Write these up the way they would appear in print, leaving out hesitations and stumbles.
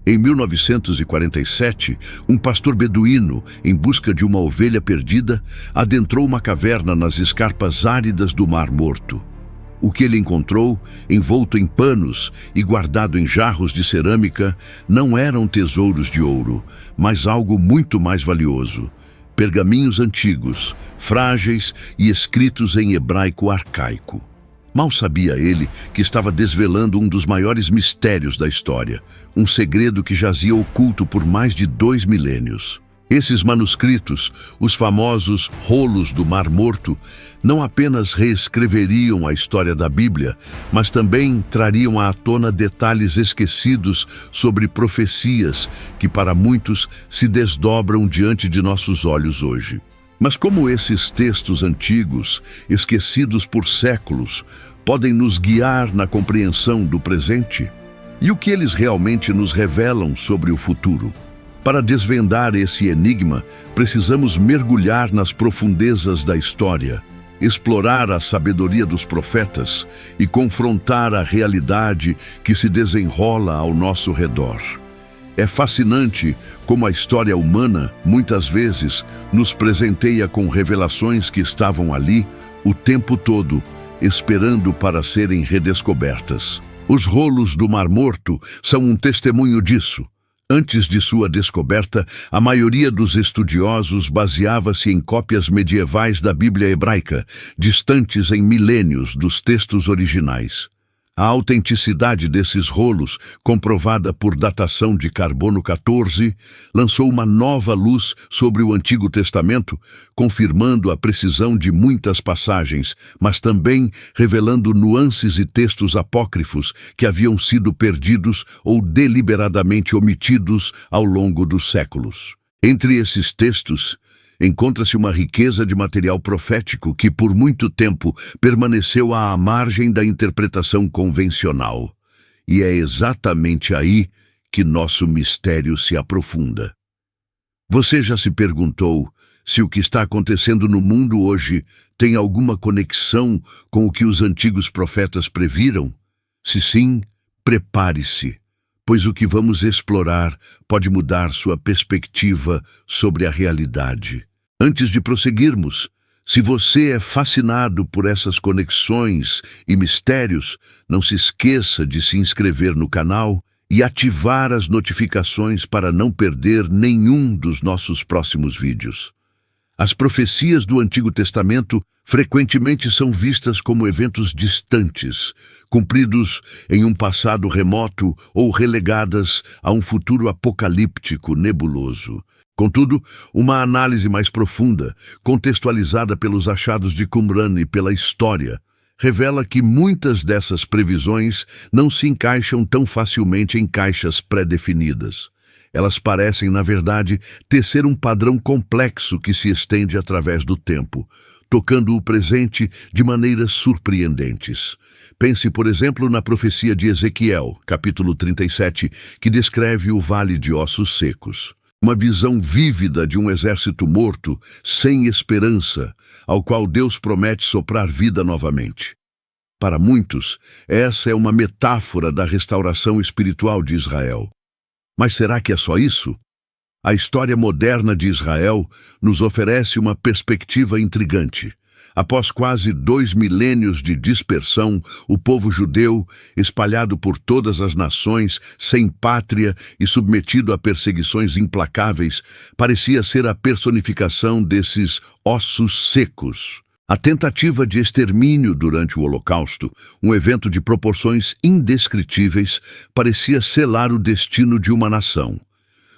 Em 1947, um pastor beduíno, em busca de uma ovelha perdida, adentrou uma caverna nas escarpas áridas do Mar Morto. O que ele encontrou, envolto em panos e guardado em jarros de cerâmica, não eram tesouros de ouro, mas algo muito mais valioso: pergaminhos antigos, frágeis e escritos em hebraico arcaico. Mal sabia ele que estava desvelando um dos maiores mistérios da história, um segredo que jazia oculto por mais de 2 milênios. Esses manuscritos, os famosos rolos do Mar Morto, não apenas reescreveriam a história da Bíblia, mas também trariam à tona detalhes esquecidos sobre profecias que para muitos se desdobram diante de nossos olhos hoje. Mas como esses textos antigos, esquecidos por séculos, podem nos guiar na compreensão do presente? E o que eles realmente nos revelam sobre o futuro? Para desvendar esse enigma, precisamos mergulhar nas profundezas da história, explorar a sabedoria dos profetas e confrontar a realidade que se desenrola ao nosso redor. É fascinante como a história humana, muitas vezes, nos presenteia com revelações que estavam ali o tempo todo, esperando para serem redescobertas. Os rolos do Mar Morto são um testemunho disso. Antes de sua descoberta, a maioria dos estudiosos baseava-se em cópias medievais da Bíblia hebraica, distantes em milênios dos textos originais. A autenticidade desses rolos, comprovada por datação de carbono 14, lançou uma nova luz sobre o Antigo Testamento, confirmando a precisão de muitas passagens, mas também revelando nuances e textos apócrifos que haviam sido perdidos ou deliberadamente omitidos ao longo dos séculos. Entre esses textos, encontra-se uma riqueza de material profético que por muito tempo permaneceu à margem da interpretação convencional. E é exatamente aí que nosso mistério se aprofunda. Você já se perguntou se o que está acontecendo no mundo hoje tem alguma conexão com o que os antigos profetas previram? Se sim, prepare-se, pois o que vamos explorar pode mudar sua perspectiva sobre a realidade. Antes de prosseguirmos, se você é fascinado por essas conexões e mistérios, não se esqueça de se inscrever no canal e ativar as notificações para não perder nenhum dos nossos próximos vídeos. As profecias do Antigo Testamento frequentemente são vistas como eventos distantes, cumpridos em um passado remoto ou relegadas a um futuro apocalíptico nebuloso. Contudo, uma análise mais profunda, contextualizada pelos achados de Qumran e pela história, revela que muitas dessas previsões não se encaixam tão facilmente em caixas pré-definidas. Elas parecem, na verdade, tecer um padrão complexo que se estende através do tempo, tocando o presente de maneiras surpreendentes. Pense, por exemplo, na profecia de Ezequiel, capítulo 37, que descreve o Vale de Ossos Secos. Uma visão vívida de um exército morto, sem esperança, ao qual Deus promete soprar vida novamente. Para muitos, essa é uma metáfora da restauração espiritual de Israel. Mas será que é só isso? A história moderna de Israel nos oferece uma perspectiva intrigante. Após quase 2 milênios de dispersão, o povo judeu, espalhado por todas as nações, sem pátria e submetido a perseguições implacáveis, parecia ser a personificação desses ossos secos. A tentativa de extermínio durante o Holocausto, um evento de proporções indescritíveis, parecia selar o destino de uma nação.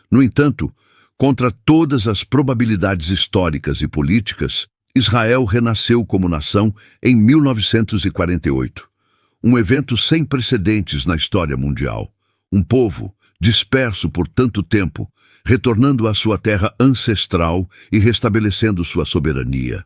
No entanto, contra todas as probabilidades históricas e políticas, Israel renasceu como nação em 1948, um evento sem precedentes na história mundial. Um povo, disperso por tanto tempo, retornando à sua terra ancestral e restabelecendo sua soberania.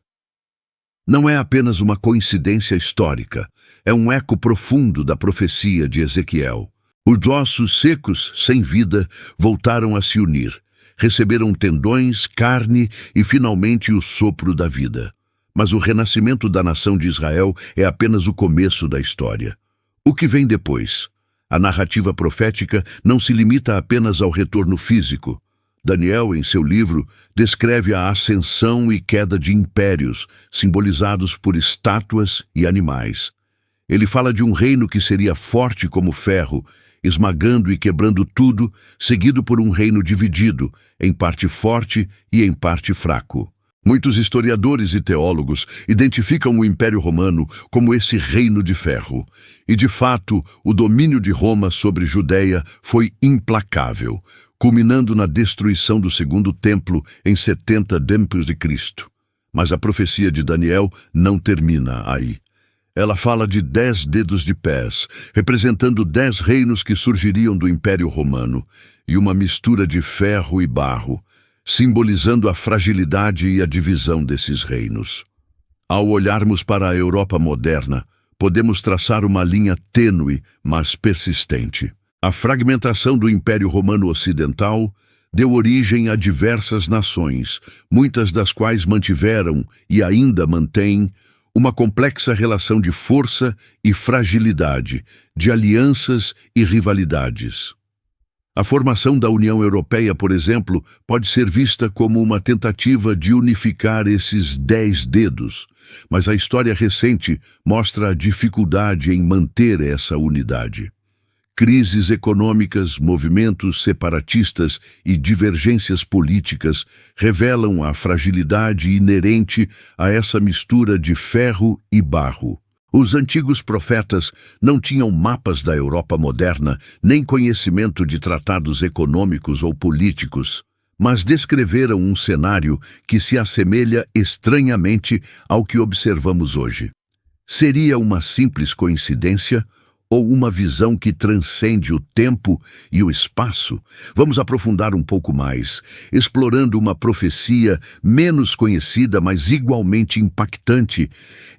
Não é apenas uma coincidência histórica, é um eco profundo da profecia de Ezequiel. Os ossos secos, sem vida, voltaram a se unir. Receberam tendões, carne e, finalmente, o sopro da vida. Mas o renascimento da nação de Israel é apenas o começo da história. O que vem depois? A narrativa profética não se limita apenas ao retorno físico. Daniel, em seu livro, descreve a ascensão e queda de impérios, simbolizados por estátuas e animais. Ele fala de um reino que seria forte como ferro, esmagando e quebrando tudo, seguido por um reino dividido, em parte forte e em parte fraco. Muitos historiadores e teólogos identificam o Império Romano como esse reino de ferro. E, de fato, o domínio de Roma sobre Judeia foi implacável, culminando na destruição do Segundo Templo em 70 d.C. Mas a profecia de Daniel não termina aí. Ela fala de 10 dedos de pés, representando 10 reinos que surgiriam do Império Romano, e uma mistura de ferro e barro, simbolizando a fragilidade e a divisão desses reinos. Ao olharmos para a Europa moderna, podemos traçar uma linha tênue, mas persistente. A fragmentação do Império Romano Ocidental deu origem a diversas nações, muitas das quais mantiveram e ainda mantêm uma complexa relação de força e fragilidade, de alianças e rivalidades. A formação da União Europeia, por exemplo, pode ser vista como uma tentativa de unificar esses 10 dedos, mas a história recente mostra a dificuldade em manter essa unidade. Crises econômicas, movimentos separatistas e divergências políticas revelam a fragilidade inerente a essa mistura de ferro e barro. Os antigos profetas não tinham mapas da Europa moderna, nem conhecimento de tratados econômicos ou políticos, mas descreveram um cenário que se assemelha estranhamente ao que observamos hoje. Seria uma simples coincidência ou uma visão que transcende o tempo e o espaço? Vamos aprofundar um pouco mais, explorando uma profecia menos conhecida, mas igualmente impactante,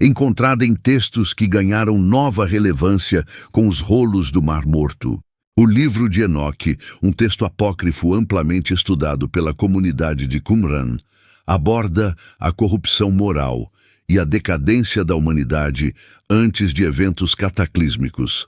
encontrada em textos que ganharam nova relevância com os rolos do Mar Morto. O livro de Enoque, um texto apócrifo amplamente estudado pela comunidade de Qumran, aborda a corrupção moral e a decadência da humanidade antes de eventos cataclísmicos.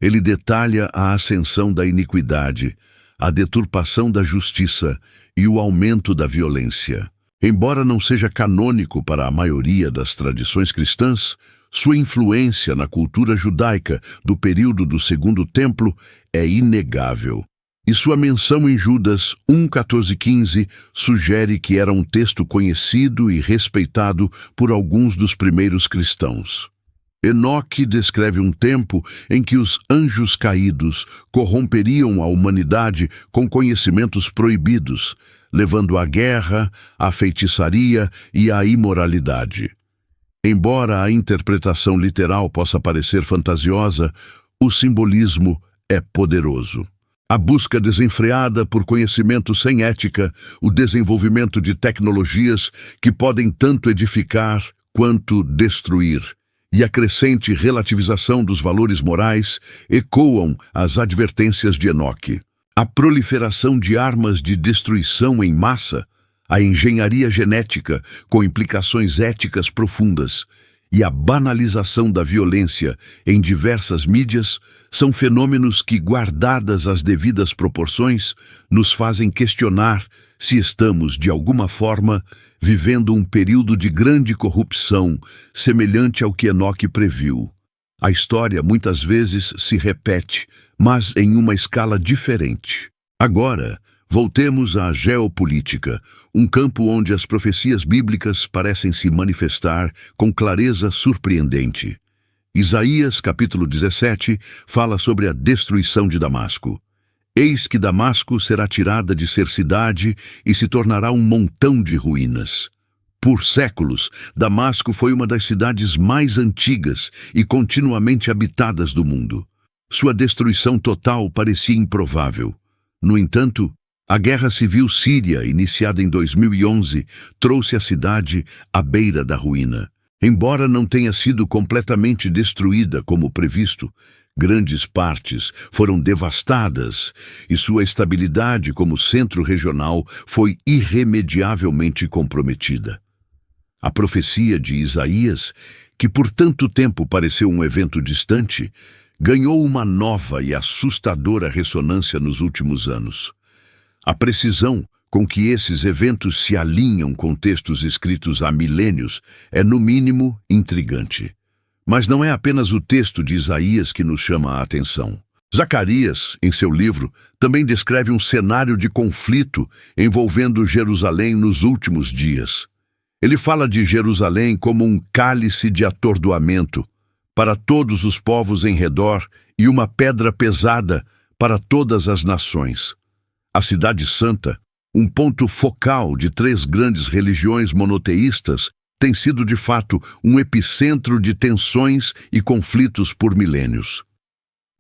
Ele detalha a ascensão da iniquidade, a deturpação da justiça e o aumento da violência. Embora não seja canônico para a maioria das tradições cristãs, sua influência na cultura judaica do período do Segundo Templo é inegável. E sua menção em Judas 1:14-15 sugere que era um texto conhecido e respeitado por alguns dos primeiros cristãos. Enoque descreve um tempo em que os anjos caídos corromperiam a humanidade com conhecimentos proibidos, levando à guerra, à feitiçaria e à imoralidade. Embora a interpretação literal possa parecer fantasiosa, o simbolismo é poderoso. A busca desenfreada por conhecimento sem ética, o desenvolvimento de tecnologias que podem tanto edificar quanto destruir, e a crescente relativização dos valores morais ecoam as advertências de Enoque. A proliferação de armas de destruição em massa, a engenharia genética com implicações éticas profundas e a banalização da violência em diversas mídias são fenômenos que, guardadas as devidas proporções, nos fazem questionar se estamos, de alguma forma, vivendo um período de grande corrupção, semelhante ao que Enoque previu. A história muitas vezes se repete, mas em uma escala diferente. Agora, voltemos à geopolítica, um campo onde as profecias bíblicas parecem se manifestar com clareza surpreendente. Isaías, capítulo 17, fala sobre a destruição de Damasco. Eis que Damasco será tirada de ser cidade e se tornará um montão de ruínas. Por séculos, Damasco foi uma das cidades mais antigas e continuamente habitadas do mundo. Sua destruição total parecia improvável. No entanto, a Guerra Civil Síria, iniciada em 2011, trouxe a cidade à beira da ruína. Embora não tenha sido completamente destruída como previsto, grandes partes foram devastadas e sua estabilidade como centro regional foi irremediavelmente comprometida. A profecia de Isaías, que por tanto tempo pareceu um evento distante, ganhou uma nova e assustadora ressonância nos últimos anos. A precisão com que esses eventos se alinham com textos escritos há milênios é, no mínimo, intrigante. Mas não é apenas o texto de Isaías que nos chama a atenção. Zacarias, em seu livro, também descreve um cenário de conflito envolvendo Jerusalém nos últimos dias. Ele fala de Jerusalém como um cálice de atordoamento para todos os povos em redor e uma pedra pesada para todas as nações. A Cidade Santa, um ponto focal de 3 grandes religiões monoteístas, tem sido de fato um epicentro de tensões e conflitos por milênios.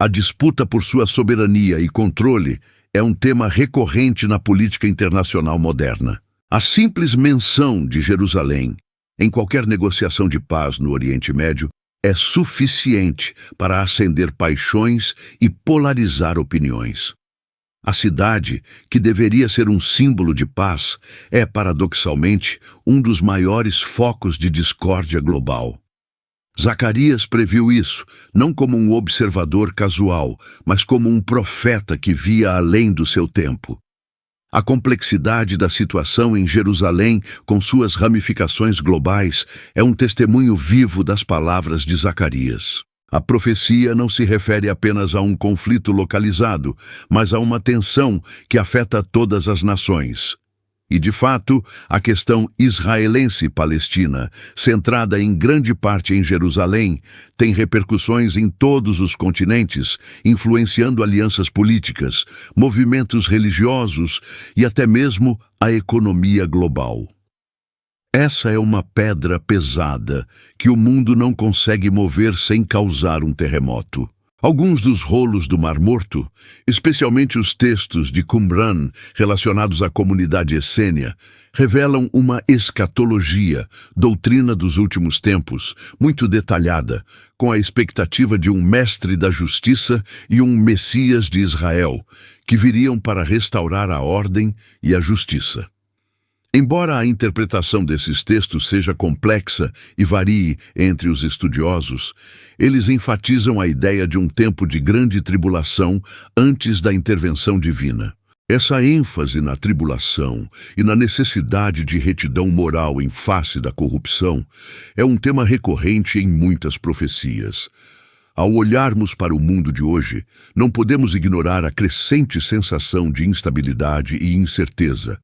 A disputa por sua soberania e controle é um tema recorrente na política internacional moderna. A simples menção de Jerusalém em qualquer negociação de paz no Oriente Médio é suficiente para acender paixões e polarizar opiniões. A cidade, que deveria ser um símbolo de paz, é, paradoxalmente, um dos maiores focos de discórdia global. Zacarias previu isso, não como um observador casual, mas como um profeta que via além do seu tempo. A complexidade da situação em Jerusalém, com suas ramificações globais, é um testemunho vivo das palavras de Zacarias. A profecia não se refere apenas a um conflito localizado, mas a uma tensão que afeta todas as nações. E, de fato, a questão israelense-palestina, centrada em grande parte em Jerusalém, tem repercussões em todos os continentes, influenciando alianças políticas, movimentos religiosos e até mesmo a economia global. Essa é uma pedra pesada que o mundo não consegue mover sem causar um terremoto. Alguns dos rolos do Mar Morto, especialmente os textos de Qumran relacionados à comunidade essênia, revelam uma escatologia, doutrina dos últimos tempos, muito detalhada, com a expectativa de um mestre da justiça e um Messias de Israel, que viriam para restaurar a ordem e a justiça. Embora a interpretação desses textos seja complexa e varie entre os estudiosos, eles enfatizam a ideia de um tempo de grande tribulação antes da intervenção divina. Essa ênfase na tribulação e na necessidade de retidão moral em face da corrupção é um tema recorrente em muitas profecias. Ao olharmos para o mundo de hoje, não podemos ignorar a crescente sensação de instabilidade e incerteza.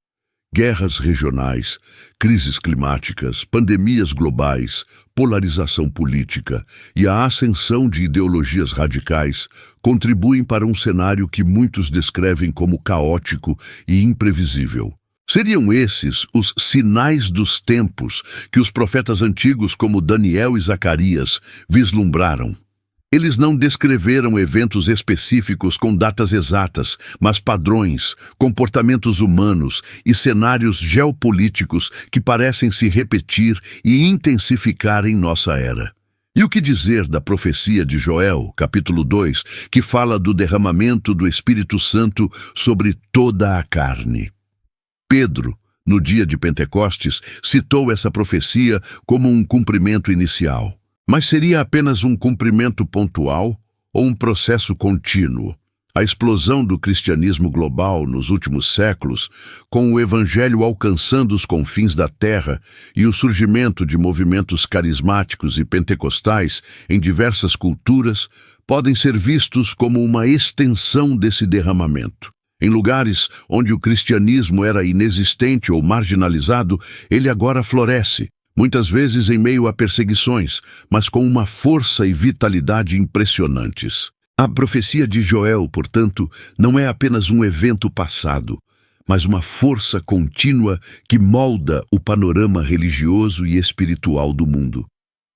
Guerras regionais, crises climáticas, pandemias globais, polarização política e a ascensão de ideologias radicais contribuem para um cenário que muitos descrevem como caótico e imprevisível. Seriam esses os sinais dos tempos que os profetas antigos como Daniel e Zacarias vislumbraram? Eles não descreveram eventos específicos com datas exatas, mas padrões, comportamentos humanos e cenários geopolíticos que parecem se repetir e intensificar em nossa era. E o que dizer da profecia de Joel, capítulo 2, que fala do derramamento do Espírito Santo sobre toda a carne? Pedro, no dia de Pentecostes, citou essa profecia como um cumprimento inicial. Mas seria apenas um cumprimento pontual ou um processo contínuo? A explosão do cristianismo global nos últimos séculos, com o evangelho alcançando os confins da terra e o surgimento de movimentos carismáticos e pentecostais em diversas culturas, podem ser vistos como uma extensão desse derramamento. Em lugares onde o cristianismo era inexistente ou marginalizado, ele agora floresce. Muitas vezes em meio a perseguições, mas com uma força e vitalidade impressionantes. A profecia de Joel, portanto, não é apenas um evento passado, mas uma força contínua que molda o panorama religioso e espiritual do mundo.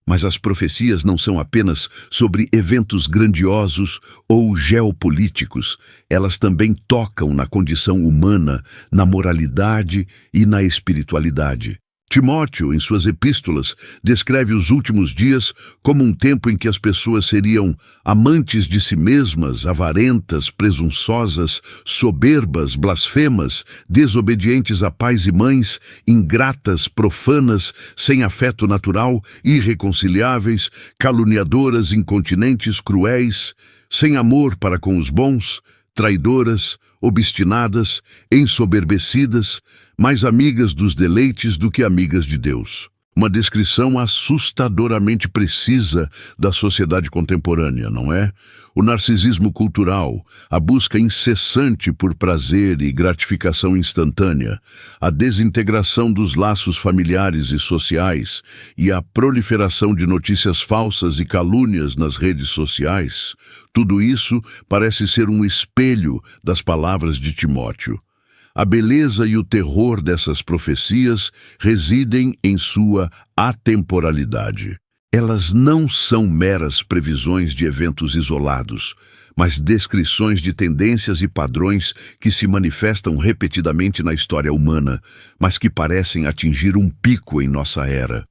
Mas as profecias não são apenas sobre eventos grandiosos ou geopolíticos, elas também tocam na condição humana, na moralidade e na espiritualidade. Timóteo, em suas epístolas, descreve os últimos dias como um tempo em que as pessoas seriam amantes de si mesmas, avarentas, presunçosas, soberbas, blasfemas, desobedientes a pais e mães, ingratas, profanas, sem afeto natural, irreconciliáveis, caluniadoras, incontinentes, cruéis, sem amor para com os bons, traidoras, obstinadas, ensoberbecidas, mais amigas dos deleites do que amigas de Deus. Uma descrição assustadoramente precisa da sociedade contemporânea, não é? O narcisismo cultural, a busca incessante por prazer e gratificação instantânea, a desintegração dos laços familiares e sociais e a proliferação de notícias falsas e calúnias nas redes sociais, tudo isso parece ser um espelho das palavras de Timóteo. A beleza e o terror dessas profecias residem em sua atemporalidade. Elas não são meras previsões de eventos isolados, mas descrições de tendências e padrões que se manifestam repetidamente na história humana, mas que parecem atingir um pico em nossa era.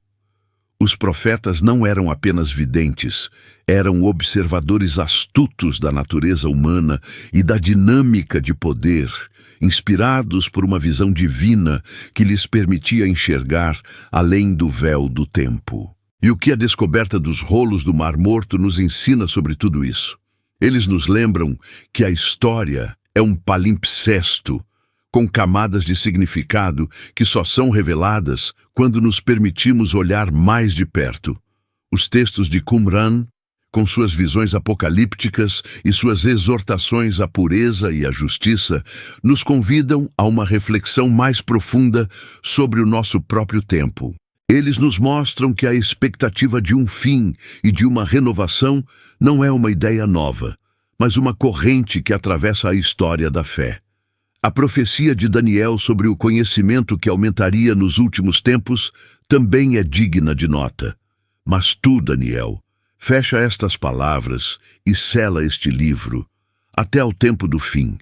Os profetas não eram apenas videntes, eram observadores astutos da natureza humana e da dinâmica de poder, inspirados por uma visão divina que lhes permitia enxergar além do véu do tempo. E o que a descoberta dos rolos do Mar Morto nos ensina sobre tudo isso? Eles nos lembram que a história é um palimpsesto, com camadas de significado que só são reveladas quando nos permitimos olhar mais de perto. Os textos de Qumran, com suas visões apocalípticas e suas exortações à pureza e à justiça, nos convidam a uma reflexão mais profunda sobre o nosso próprio tempo. Eles nos mostram que a expectativa de um fim e de uma renovação não é uma ideia nova, mas uma corrente que atravessa a história da fé. A profecia de Daniel sobre o conhecimento que aumentaria nos últimos tempos também é digna de nota. Mas tu, Daniel, fecha estas palavras e sela este livro, até ao tempo do fim.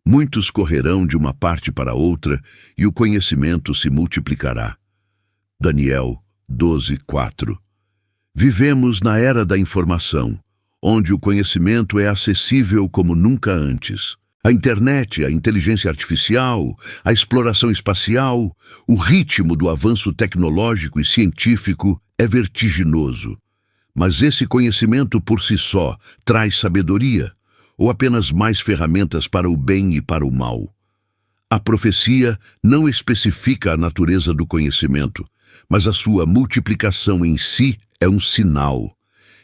Muitos correrão de uma parte para outra e o conhecimento se multiplicará. Daniel 12:4. Vivemos na era da informação, onde o conhecimento é acessível como nunca antes. A internet, a inteligência artificial, a exploração espacial, o ritmo do avanço tecnológico e científico é vertiginoso. Mas esse conhecimento por si só traz sabedoria, ou apenas mais ferramentas para o bem e para o mal? A profecia não especifica a natureza do conhecimento, mas a sua multiplicação em si é um sinal.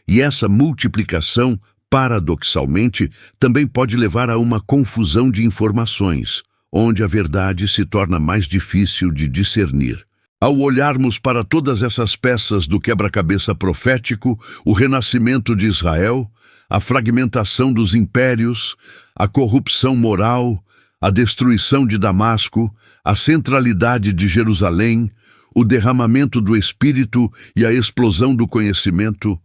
E essa multiplicação, paradoxalmente, também pode levar a uma confusão de informações, onde a verdade se torna mais difícil de discernir. Ao olharmos para todas essas peças do quebra-cabeça profético, o renascimento de Israel, a fragmentação dos impérios, a corrupção moral, a destruição de Damasco, a centralidade de Jerusalém, o derramamento do Espírito e a explosão do conhecimento,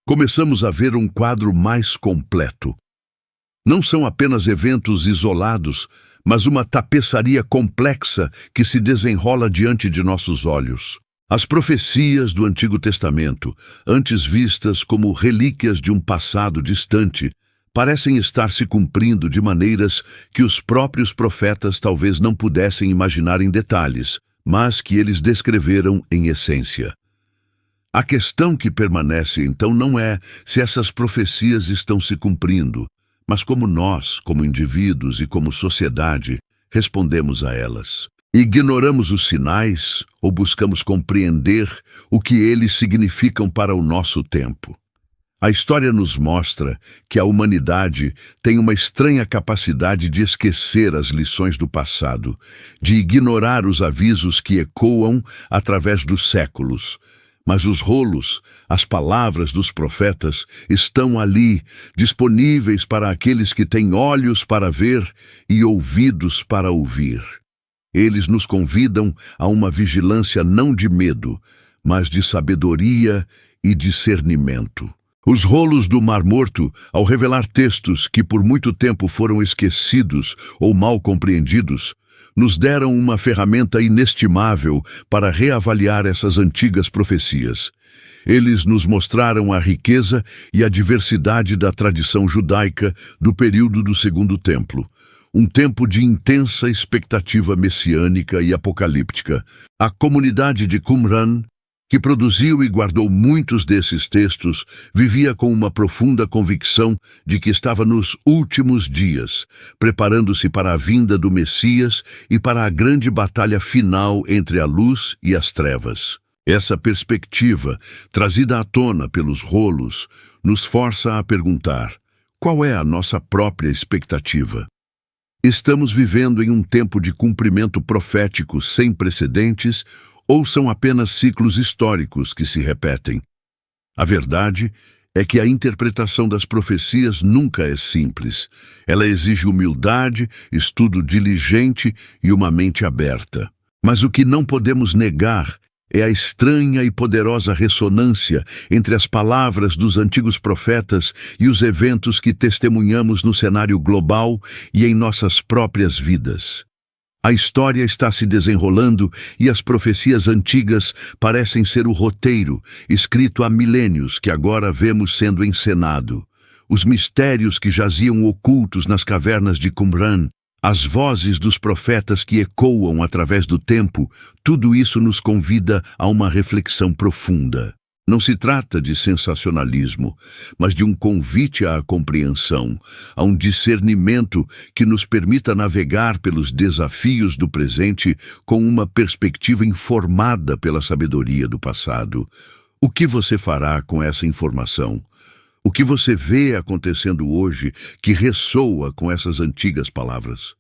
começamos a ver um quadro mais completo. Não são apenas eventos isolados, mas uma tapeçaria complexa que se desenrola diante de nossos olhos. As profecias do Antigo Testamento, antes vistas como relíquias de um passado distante, parecem estar se cumprindo de maneiras que os próprios profetas talvez não pudessem imaginar em detalhes, mas que eles descreveram em essência. A questão que permanece, então, não é se essas profecias estão se cumprindo, mas como nós, como indivíduos e como sociedade, respondemos a elas. Ignoramos os sinais ou buscamos compreender o que eles significam para o nosso tempo? A história nos mostra que a humanidade tem uma estranha capacidade de esquecer as lições do passado, de ignorar os avisos que ecoam através dos séculos. Mas os rolos, as palavras dos profetas, estão ali, disponíveis para aqueles que têm olhos para ver e ouvidos para ouvir. Eles nos convidam a uma vigilância não de medo, mas de sabedoria e discernimento. Os rolos do Mar Morto, ao revelar textos que por muito tempo foram esquecidos ou mal compreendidos, nos deram uma ferramenta inestimável para reavaliar essas antigas profecias. Eles nos mostraram a riqueza e a diversidade da tradição judaica do período do Segundo Templo, um tempo de intensa expectativa messiânica e apocalíptica. A comunidade de Qumran, que produziu e guardou muitos desses textos, vivia com uma profunda convicção de que estava nos últimos dias, preparando-se para a vinda do Messias e para a grande batalha final entre a luz e as trevas. Essa perspectiva, trazida à tona pelos rolos, nos força a perguntar: qual é a nossa própria expectativa? Estamos vivendo em um tempo de cumprimento profético sem precedentes, ou são apenas ciclos históricos que se repetem? A verdade é que a interpretação das profecias nunca é simples. Ela exige humildade, estudo diligente e uma mente aberta. Mas o que não podemos negar é a estranha e poderosa ressonância entre as palavras dos antigos profetas e os eventos que testemunhamos no cenário global e em nossas próprias vidas. A história está se desenrolando e as profecias antigas parecem ser o roteiro, escrito há milênios, que agora vemos sendo encenado. Os mistérios que jaziam ocultos nas cavernas de Qumran, as vozes dos profetas que ecoam através do tempo, tudo isso nos convida a uma reflexão profunda. Não se trata de sensacionalismo, mas de um convite à compreensão, a um discernimento que nos permita navegar pelos desafios do presente com uma perspectiva informada pela sabedoria do passado. O que você fará com essa informação? O que você vê acontecendo hoje que ressoa com essas antigas palavras?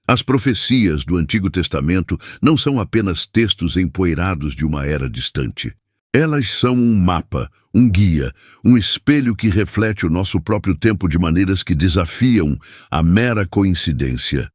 As profecias do Antigo Testamento não são apenas textos empoeirados de uma era distante. Elas são um mapa, um guia, um espelho que reflete o nosso próprio tempo de maneiras que desafiam a mera coincidência.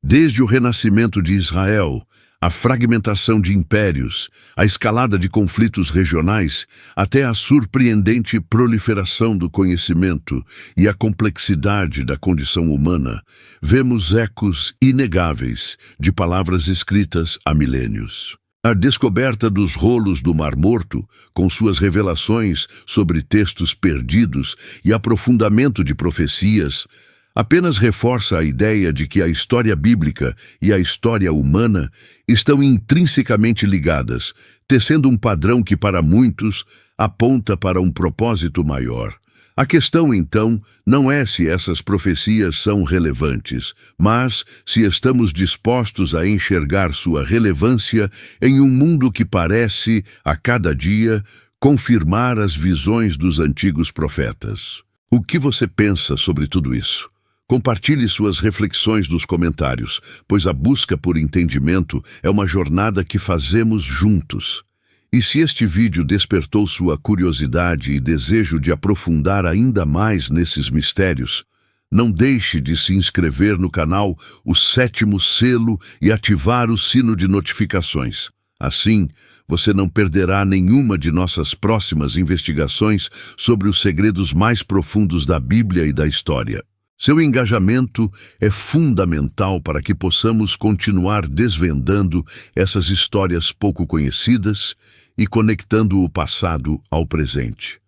Desde o renascimento de Israel, a fragmentação de impérios, a escalada de conflitos regionais, até a surpreendente proliferação do conhecimento e a complexidade da condição humana, vemos ecos inegáveis de palavras escritas há milênios. A descoberta dos rolos do Mar Morto, com suas revelações sobre textos perdidos e aprofundamento de profecias, apenas reforça a ideia de que a história bíblica e a história humana estão intrinsecamente ligadas, tecendo um padrão que para muitos aponta para um propósito maior. A questão, então, não é se essas profecias são relevantes, mas se estamos dispostos a enxergar sua relevância em um mundo que parece, a cada dia, confirmar as visões dos antigos profetas. O que você pensa sobre tudo isso? Compartilhe suas reflexões nos comentários, pois a busca por entendimento é uma jornada que fazemos juntos. E se este vídeo despertou sua curiosidade e desejo de aprofundar ainda mais nesses mistérios, não deixe de se inscrever no canal O Sétimo Selo e ativar o sino de notificações. Assim, você não perderá nenhuma de nossas próximas investigações sobre os segredos mais profundos da Bíblia e da história. Seu engajamento é fundamental para que possamos continuar desvendando essas histórias pouco conhecidas e conectando o passado ao presente.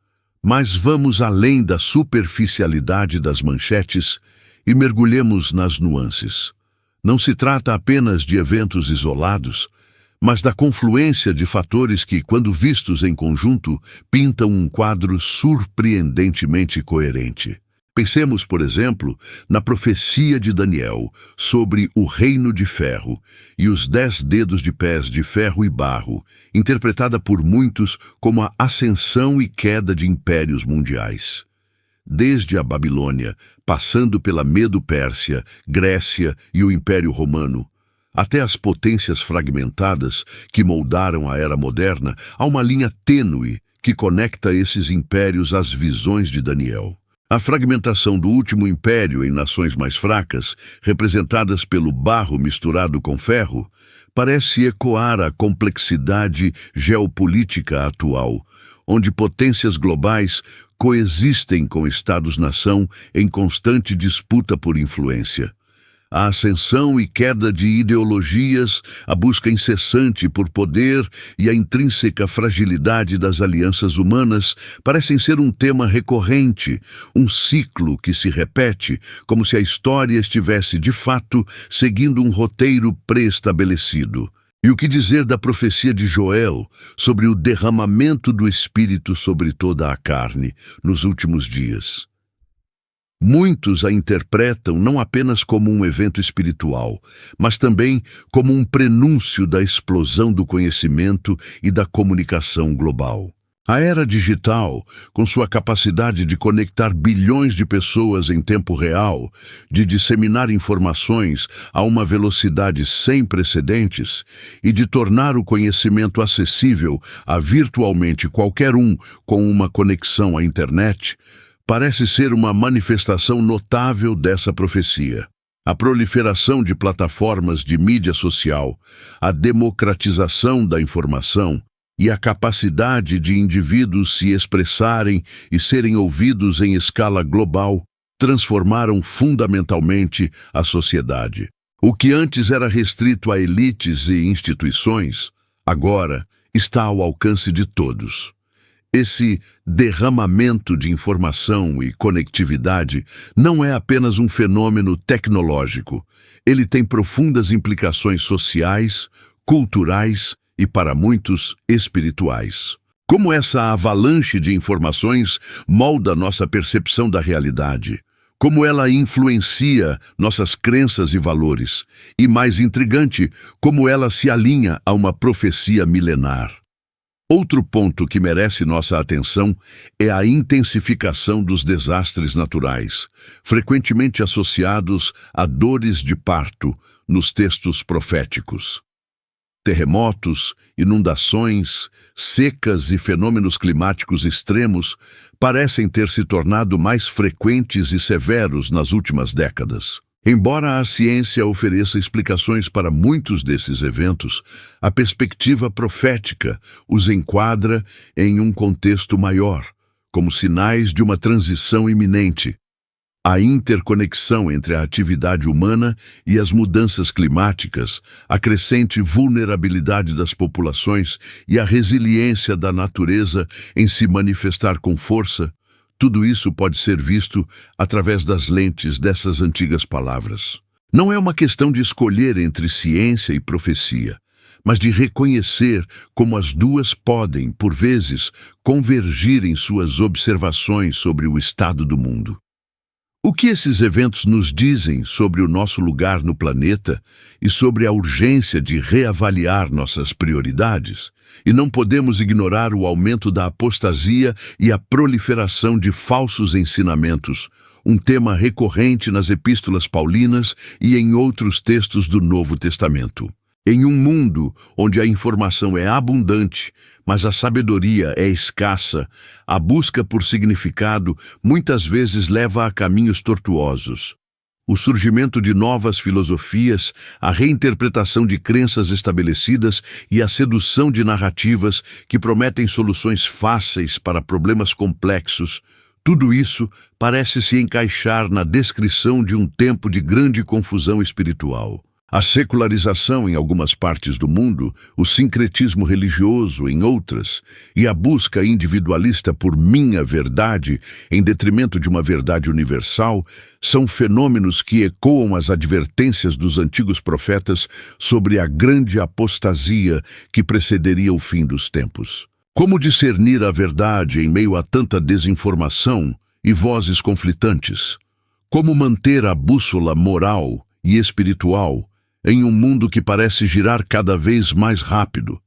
Mas vamos além da superficialidade das manchetes e mergulhemos nas nuances. Não se trata apenas de eventos isolados, mas da confluência de fatores que, quando vistos em conjunto, pintam um quadro surpreendentemente coerente. Pensemos, por exemplo, na profecia de Daniel sobre o reino de ferro e os 10 dedos de pés de ferro e barro, interpretada por muitos como a ascensão e queda de impérios mundiais. Desde a Babilônia, passando pela Medo-Pérsia, Grécia e o Império Romano, até as potências fragmentadas que moldaram a Era Moderna, há uma linha tênue que conecta esses impérios às visões de Daniel. A fragmentação do último império em nações mais fracas, representadas pelo barro misturado com ferro, parece ecoar a complexidade geopolítica atual, onde potências globais coexistem com estados-nação em constante disputa por influência. A ascensão e queda de ideologias, a busca incessante por poder e a intrínseca fragilidade das alianças humanas parecem ser um tema recorrente, um ciclo que se repete, como se a história estivesse, de fato, seguindo um roteiro pré-estabelecido. E o que dizer da profecia de Joel sobre o derramamento do Espírito sobre toda a carne nos últimos dias? Muitos a interpretam não apenas como um evento espiritual, mas também como um prenúncio da explosão do conhecimento e da comunicação global. A era digital, com sua capacidade de conectar bilhões de pessoas em tempo real, de disseminar informações a uma velocidade sem precedentes e de tornar o conhecimento acessível a virtualmente qualquer um com uma conexão à internet, parece ser uma manifestação notável dessa profecia. A proliferação de plataformas de mídia social, a democratização da informação e a capacidade de indivíduos se expressarem e serem ouvidos em escala global transformaram fundamentalmente a sociedade. O que antes era restrito a elites e instituições, agora está ao alcance de todos. Esse derramamento de informação e conectividade não é apenas um fenômeno tecnológico. Ele tem profundas implicações sociais, culturais e, para muitos, espirituais. Como essa avalanche de informações molda nossa percepção da realidade? Como ela influencia nossas crenças e valores? E, mais intrigante, como ela se alinha a uma profecia milenar? Outro ponto que merece nossa atenção é a intensificação dos desastres naturais, frequentemente associados a dores de parto nos textos proféticos. Terremotos, inundações, secas e fenômenos climáticos extremos parecem ter se tornado mais frequentes e severos nas últimas décadas. Embora a ciência ofereça explicações para muitos desses eventos, a perspectiva profética os enquadra em um contexto maior, como sinais de uma transição iminente. A interconexão entre a atividade humana e as mudanças climáticas, a crescente vulnerabilidade das populações e a resiliência da natureza em se manifestar com força, tudo isso pode ser visto através das lentes dessas antigas palavras. Não é uma questão de escolher entre ciência e profecia, mas de reconhecer como as duas podem, por vezes, convergir em suas observações sobre o estado do mundo. O que esses eventos nos dizem sobre o nosso lugar no planeta e sobre a urgência de reavaliar nossas prioridades? E não podemos ignorar o aumento da apostasia e a proliferação de falsos ensinamentos, um tema recorrente nas epístolas paulinas e em outros textos do Novo Testamento. Em um mundo onde a informação é abundante, mas a sabedoria é escassa, a busca por significado muitas vezes leva a caminhos tortuosos. O surgimento de novas filosofias, a reinterpretação de crenças estabelecidas e a sedução de narrativas que prometem soluções fáceis para problemas complexos, tudo isso parece se encaixar na descrição de um tempo de grande confusão espiritual. A secularização em algumas partes do mundo, o sincretismo religioso em outras, e a busca individualista por minha verdade em detrimento de uma verdade universal, são fenômenos que ecoam as advertências dos antigos profetas sobre a grande apostasia que precederia o fim dos tempos. Como discernir a verdade em meio a tanta desinformação e vozes conflitantes? Como manter a bússola moral e espiritual em um mundo que parece girar cada vez mais rápido?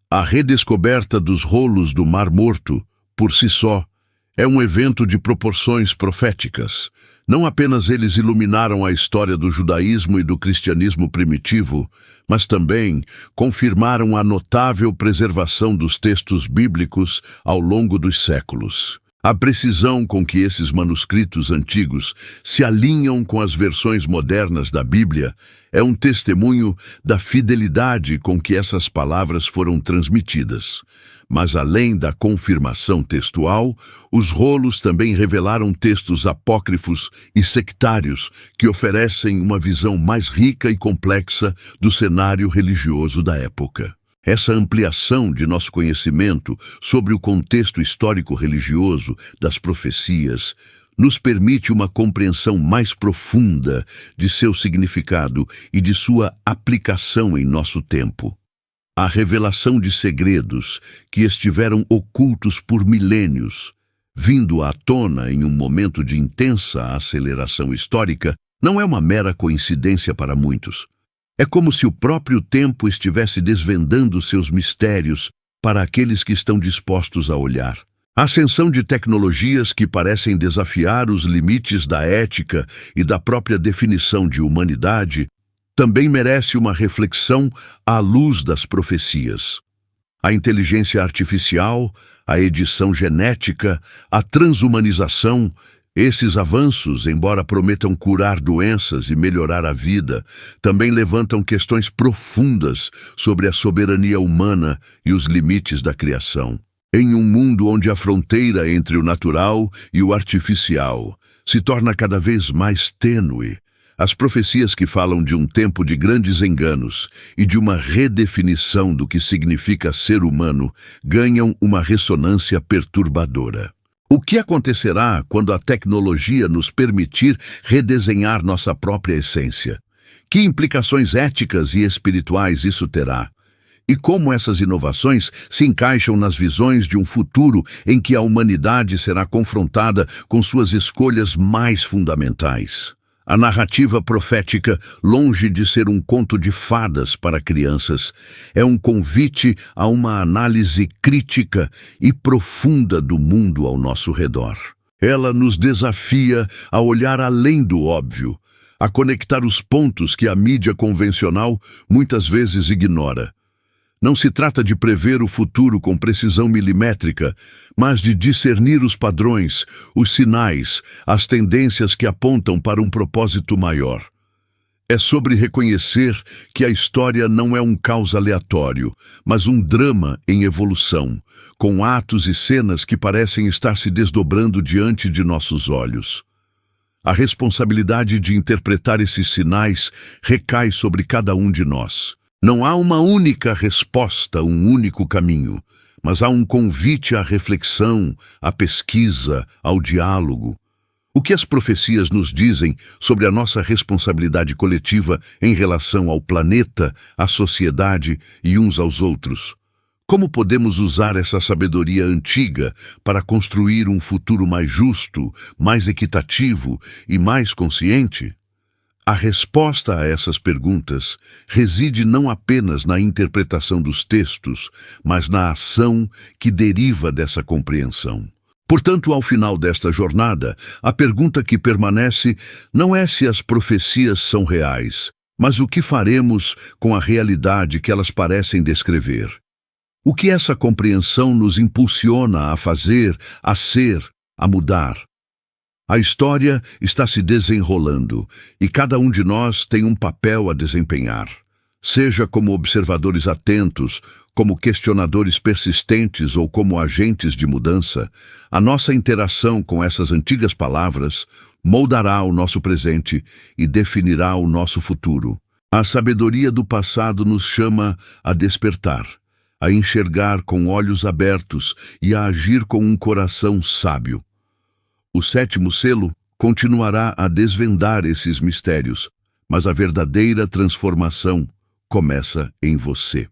A redescoberta dos rolos do Mar Morto, por si só, é um evento de proporções proféticas. Não apenas eles iluminaram a história do judaísmo e do cristianismo primitivo, mas também confirmaram a notável preservação dos textos bíblicos ao longo dos séculos. A precisão com que esses manuscritos antigos se alinham com as versões modernas da Bíblia é um testemunho da fidelidade com que essas palavras foram transmitidas. Mas além da confirmação textual, os rolos também revelaram textos apócrifos e sectários que oferecem uma visão mais rica e complexa do cenário religioso da época. Essa ampliação de nosso conhecimento sobre o contexto histórico-religioso das profecias nos permite uma compreensão mais profunda de seu significado e de sua aplicação em nosso tempo. A revelação de segredos que estiveram ocultos por milênios, vindo à tona em um momento de intensa aceleração histórica, não é uma mera coincidência para muitos. É como se o próprio tempo estivesse desvendando seus mistérios para aqueles que estão dispostos a olhar. A ascensão de tecnologias que parecem desafiar os limites da ética e da própria definição de humanidade também merece uma reflexão à luz das profecias. A inteligência artificial, a edição genética, a transhumanização, esses avanços, embora prometam curar doenças e melhorar a vida, também levantam questões profundas sobre a soberania humana e os limites da criação. Em um mundo onde a fronteira entre o natural e o artificial se torna cada vez mais tênue, as profecias que falam de um tempo de grandes enganos e de uma redefinição do que significa ser humano ganham uma ressonância perturbadora. O que acontecerá quando a tecnologia nos permitir redesenhar nossa própria essência? Que implicações éticas e espirituais isso terá? E como essas inovações se encaixam nas visões de um futuro em que a humanidade será confrontada com suas escolhas mais fundamentais? A narrativa profética, longe de ser um conto de fadas para crianças, é um convite a uma análise crítica e profunda do mundo ao nosso redor. Ela nos desafia a olhar além do óbvio, a conectar os pontos que a mídia convencional muitas vezes ignora. Não se trata de prever o futuro com precisão milimétrica, mas de discernir os padrões, os sinais, as tendências que apontam para um propósito maior. É sobre reconhecer que a história não é um caos aleatório, mas um drama em evolução, com atos e cenas que parecem estar se desdobrando diante de nossos olhos. A responsabilidade de interpretar esses sinais recai sobre cada um de nós. Não há uma única resposta, um único caminho, mas há um convite à reflexão, à pesquisa, ao diálogo. O que as profecias nos dizem sobre a nossa responsabilidade coletiva em relação ao planeta, à sociedade e uns aos outros? Como podemos usar essa sabedoria antiga para construir um futuro mais justo, mais equitativo e mais consciente? A resposta a essas perguntas reside não apenas na interpretação dos textos, mas na ação que deriva dessa compreensão. Portanto, ao final desta jornada, a pergunta que permanece não é se as profecias são reais, mas o que faremos com a realidade que elas parecem descrever. O que essa compreensão nos impulsiona a fazer, a ser, a mudar. A história está se desenrolando e cada um de nós tem um papel a desempenhar. Seja como observadores atentos, como questionadores persistentes ou como agentes de mudança, a nossa interação com essas antigas palavras moldará o nosso presente e definirá o nosso futuro. A sabedoria do passado nos chama a despertar, a enxergar com olhos abertos e a agir com um coração sábio. O sétimo selo continuará a desvendar esses mistérios, mas a verdadeira transformação começa em você.